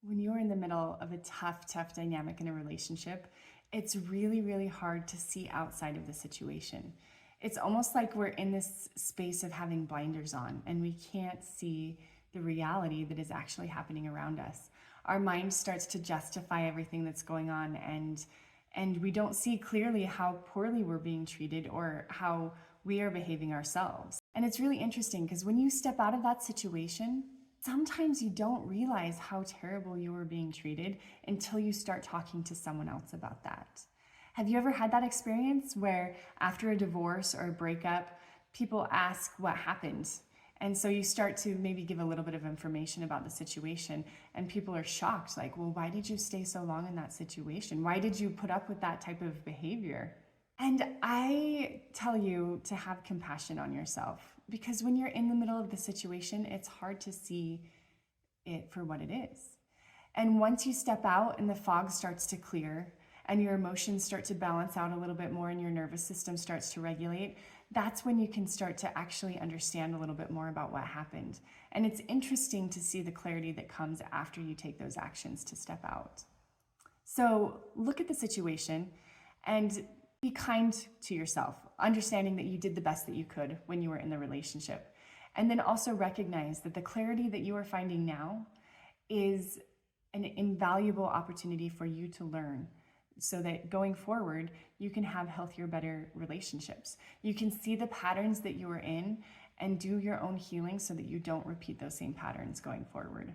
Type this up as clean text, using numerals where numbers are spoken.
when you're in the middle of a tough dynamic in a relationship, it's really, really hard to see outside of the situation. It's almost like we're in this space of having blinders on and we can't see the reality that is actually happening around us. Our mind starts to justify everything that's going on, and we don't see clearly how poorly we're being treated or how we are behaving ourselves. And it's really interesting because when you step out of that situation, sometimes you don't realize how terrible you were being treated until you start talking to someone else about that. Have you ever had that experience where after a divorce or a breakup, people ask what happened? And so you start to maybe give a little bit of information about the situation, and people are shocked, like, well, why did you stay so long in that situation? Why did you put up with that type of behavior? And I tell you to have compassion on yourself, because when you're in the middle of the situation, it's hard to see it for what it is. And once you step out and the fog starts to clear and your emotions start to balance out a little bit more and your nervous system starts to regulate, that's when you can start to actually understand a little bit more about what happened. And it's interesting to see the clarity that comes after you take those actions to step out. So look at the situation and be kind to yourself, understanding that you did the best that you could when you were in the relationship. And then also recognize that the clarity that you are finding now is an invaluable opportunity for you to learn, so that going forward, you can have healthier, better relationships. You can see the patterns that you are in and do your own healing so that you don't repeat those same patterns going forward.